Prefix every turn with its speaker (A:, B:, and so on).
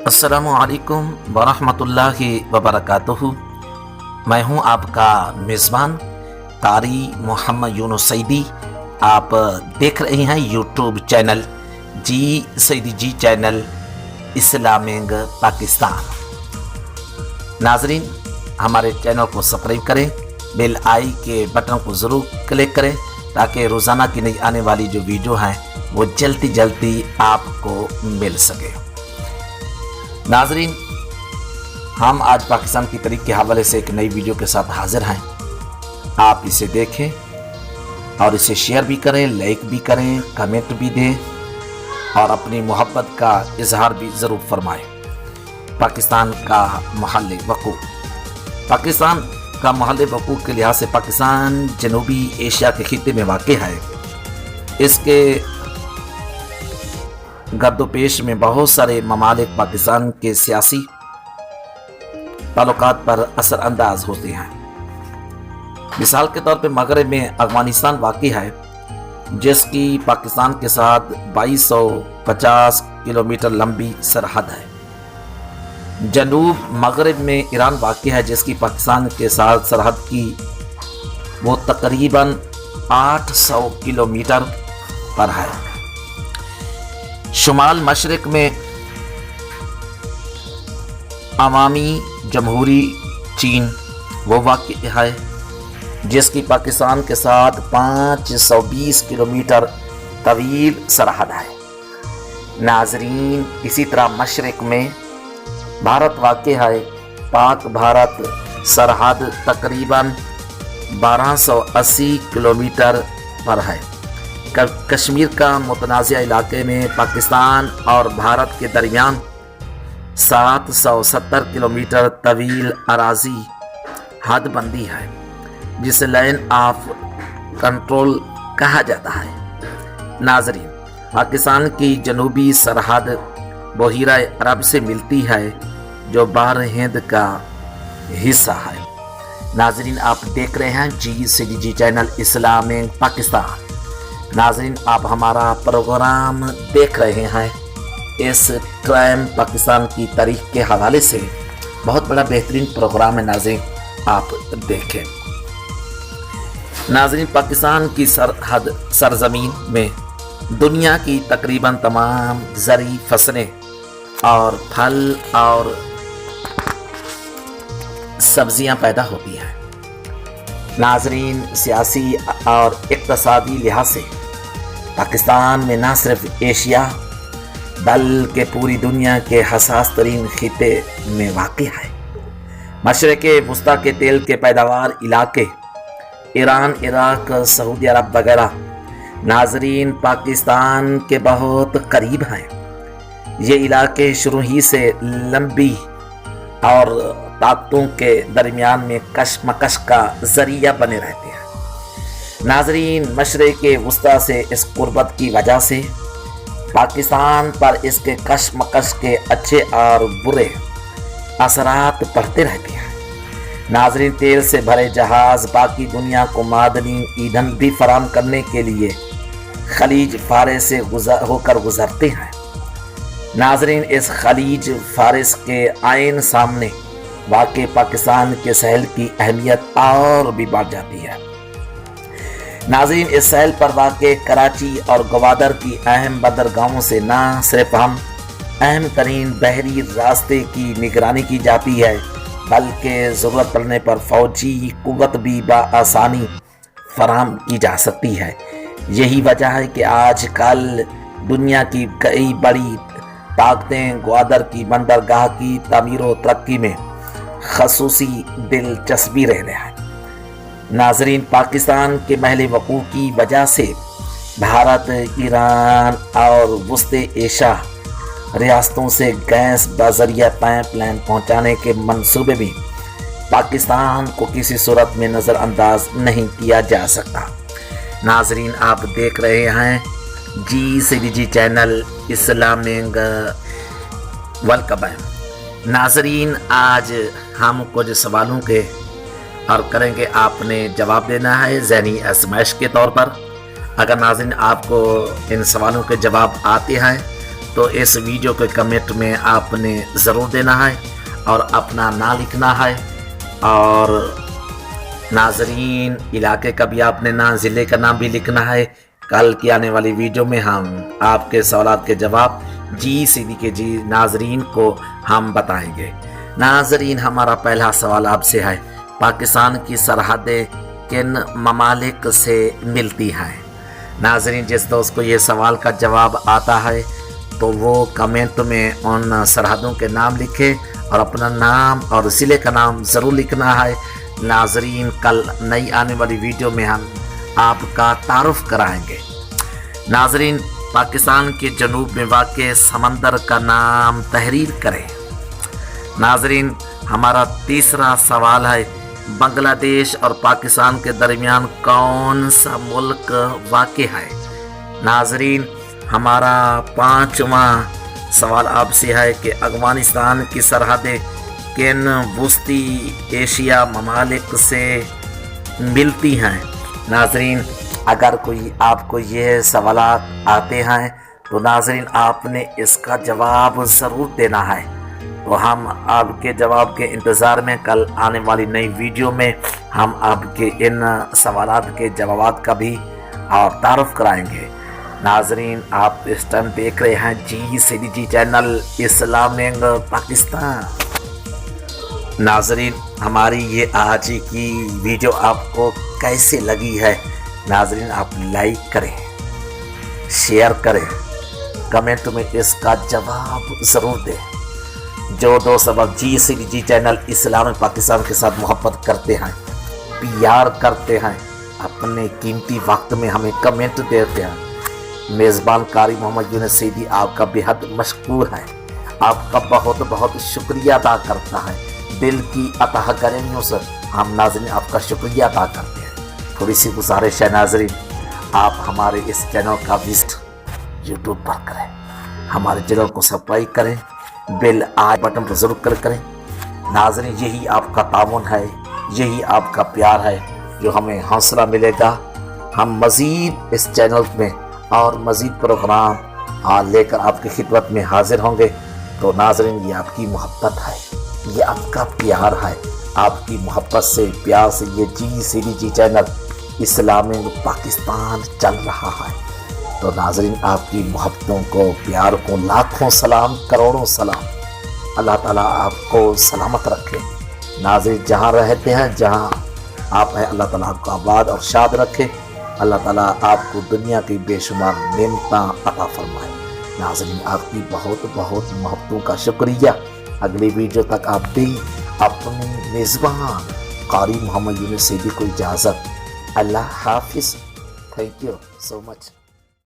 A: अस्सलामुअलैकुम वरहमतुल्लाहि वबरकातुहू। मैं हूं आपका मेज़बान कारी मोहम्मद यूनुस सईदी। आप देख रहे हैं यूट्यूब चैनल जी सईदी जी चैनल इस्लामिक पाकिस्तान। नाजरीन, हमारे चैनल को सब्सक्राइब करें, बेल आई के बटन को ज़रूर क्लिक करें ताकि रोज़ाना की नई आने वाली जो वीडियो हैं वो जल्दी जल्दी आपको मिल सके। नाजरीन, हम आज पाकिस्तान की तारीख के हवाले से एक नई वीडियो के साथ हाजिर हैं। आप इसे देखें और इसे शेयर भी करें, लाइक भी करें, कमेंट भी दें और अपनी मोहब्बत का इजहार भी ज़रूर फरमाएं। पाकिस्तान का महल वक़ूफ़। पाकिस्तान का महल वक़ूफ़ के लिहाज से पाकिस्तान जनूबी एशिया के खित्ते में वाक़ है। इसके गर्दोपेश में बहुत सारे ममालिक पाकिस्तान के सियासी ताल्लुकात पर असरअंदाज होते हैं। मिसाल के तौर पर मगरब में अफगानिस्तान वाक़ है, जिसकी पाकिस्तान के साथ 2250 किलोमीटर लंबी सरहद है। जनूब मगरब में ईरान वाक़ है, जिसकी पाकिस्तान के साथ सरहद की वो तकरीबन 800 किलोमीटर पर है। शुमाल मशरक में अवामी जमहूरी चीन वो वाक़ है, जिसकी पाकिस्तान के साथ 520 किलोमीटर तवील सरहद है। नाजरीन, इसी तरह मशरक में भारत वाक़ है। पाक भारत सरहद तकरीबन 1280 किलोमीटर पर है। कश्मीर का मुतनाज़ा इलाके में पाकिस्तान और भारत के दरमियान 770 किलोमीटर तवील अराजी हद बंदी है, जिसे लाइन ऑफ कंट्रोल कहा जाता है। नाजरीन, पाकिस्तान की जनूबी सरहद बहीरा अरब से मिलती है, जो बहर हिंद का हिस्सा है। नाजरीन, आप देख रहे हैं जी सईदी जी चैनल इस्लामिक पाकिस्तान। नाजरीन, आप हमारा प्रोग्राम देख रहे हैं। इस टाइम पाकिस्तान की तारीख के हवाले से बहुत बड़ा बेहतरीन प्रोग्राम है। नाजरीन, आप देखें। नाजरीन, पाकिस्तान की सरहद सरजमीन में दुनिया की तकरीबन तमाम ज़री फसलें और फल और सब्जियां पैदा होती हैं। नाजरीन, सियासी और इक़्तिसादी लिहाज से पाकिस्तान में न सिर्फ एशिया बल्कि पूरी दुनिया के हसास तरीन खित्ते में वाक़ है। मशरक़ वस्ता के तेल के पैदावार इलाके ईरान, इराक, सऊदी अरब वगैरह नाजरीन पाकिस्तान के बहुत करीब हैं। ये इलाके शुरू ही से लंबी और ताकतों के दरमियान में कशमकश का जरिया बने रहते हैं। नाजरीन, मशरक़ वस्ता से इस कुर्बत की वजह से पाकिस्तान पर इसके कशमकश के अच्छे और बुरे असरात पड़ते रहते हैं। नाजरीन, तेल से भरे जहाज बाकी दुनिया को मादनी ईंधन भी फराहम करने के लिए खलीज फारिस से होकर गुजरते हैं। नाजरीन, इस खलीज फारिस के आइन सामने वाक़ पाकिस्तान के सहल की अहमियत और भी बढ़ जाती है। नाज़रीन, इस सहल पर वाक़ कराची और गवादर की अहम बंदरगाहों से न सिर्फ हम अहम तरीन बहरी रास्ते की निगरानी की जाती है, बल्कि ज़रूरत पड़ने पर फ़ौजी कुव्वत भी बआसानी फराहम की जा सकती है। यही वजह है कि आजकल दुनिया की कई बड़ी ताकतें ग्वादर की बंदरगाह की तामीर व तरक्की में खसूसी दिलचस्पी रह रहा है। नाजरीन, पाकिस्तान के महल वक़ूफ़ की वजह से भारत, ईरान और वस्ते एशिया रियासतों से गैस बज़रिया पाइपलाइन पहुँचाने के मंसूबे भी पाकिस्तान को किसी सूरत में नज़रअंदाज नहीं किया जा सकता। नाजरीन, आप देख रहे हैं जी सईदी जी चैनल इस्लामिक वेलकम। नाजरीन, आज हम कुछ सवालों के और करेंगे, आपने जवाब देना है ज़हनी आज़माइश के तौर पर। अगर नाज़रीन आपको इन सवालों के जवाब आते हैं تو اس ویڈیو کے کمنٹ میں آپ نے ضرور دینا ہے اور اپنا نام لکھنا ہے، اور ناظرین علاقے کا بھی آپ نے نام، ضلع کا نام بھی لکھنا ہے۔ کل کی آنے والی ویڈیو میں ہم آپ کے سوالات کے جواب جی سیدھی کے جی ناظرین کو ہم بتائیں گے۔ ناظرین ہمارا پہلا سوال آپ سے ہے، پاکستان کی سرحدیں کن ممالک سے ملتی ہیں؟ ناظرین جس دوست کو یہ سوال کا جواب آتا ہے تو وہ کمنٹ میں ان سرحدوں کے نام لکھے اور اپنا نام اور ضلع کا نام ضرور لکھنا ہے۔ ناظرین کل نئی آنے والی ویڈیو میں ہم آپ کا تعارف کرائیں گے۔ ناظرین پاکستان کے جنوب میں واقع سمندر کا نام تحریر کریں۔ ناظرین ہمارا تیسرا سوال ہے، بنگلہ دیش اور پاکستان کے درمیان کون سا ملک واقع ہے؟ ناظرین ہمارا پانچواں سوال آپ سے ہے کہ افغانستان کی سرحدیں کن وسطی ایشیا ممالک سے ملتی ہیں؟ ناظرین اگر کوئی آپ کو یہ سوالات آتے ہیں تو ناظرین آپ نے اس کا جواب ضرور دینا ہے۔ تو ہم آپ کے جواب کے انتظار میں کل آنے والی نئی ویڈیو میں ہم آپ کے ان سوالات کے جوابات کا بھی اور تعارف کرائیں گے۔ ناظرین آپ اس ٹائم دیکھ رہے ہیں جی سیدھی جی چینل اسلامک پاکستان۔ ناظرین ہماری یہ آج کی ویڈیو آپ کو کیسے لگی ہے؟ ناظرین آپ لائک کریں، شیئر کریں، کمنٹ میں اس کا جواب ضرور دیں۔ جو دوست اب جی سیدھی جی چینل اسلامک پاکستان کے ساتھ محبت کرتے ہیں، پیار کرتے ہیں، اپنے قیمتی وقت میں ہمیں کمنٹ دیتے ہیں، میزبان قاری محمد یونس سیدھی آپ کا بے حد مشکور ہے، آپ کا بہت بہت شکریہ ادا کرتا ہے۔ دل کی عطا کرنیوں سے ہم ناظرین آپ کا شکریہ ادا کرتے ہیں۔ تھوڑی سی گزارش ہے ناظرین، آپ ہمارے اس چینل کا وزٹ یوٹیوب پر کریں، ہمارے چینل کو سبسکرائب کریں، بیل آئی بٹن پر ضرور کریں۔ ناظرین یہی آپ کا تعاون ہے، یہی آپ کا پیار ہے جو ہمیں حوصلہ ملے گا۔ ہم مزید اس چینل میں اور مزید پروگرام لے کر آپ کی خدمت میں حاضر ہوں گے۔ تو ناظرین یہ آپ کی محبت ہے، یہ آپ کا پیار ہے، آپ کی محبت سے پیار سے یہ جی سیدھی جی چینل اسلامک پاکستان چل رہا ہے۔ تو ناظرین آپ کی محبتوں کو، پیار کو لاکھوں سلام، کروڑوں سلام۔ اللہ تعالیٰ آپ کو سلامت رکھے۔ ناظرین جہاں رہتے ہیں، جہاں آپ ہیں، اللہ تعالیٰ آپ کو آباد اور شاد رکھے۔ اللہ تعالیٰ آپ کو دنیا کی بے شمار نعمتاں عطا فرمائے۔ ناظرین آپ کی بہت بہت محبتوں کا شکریہ۔ اگلی ویڈیو تک آپ بھی اپنی میزبان قاری محمد یونس سیدھی کو اجازت۔ اللہ حافظ۔ Thank you so much.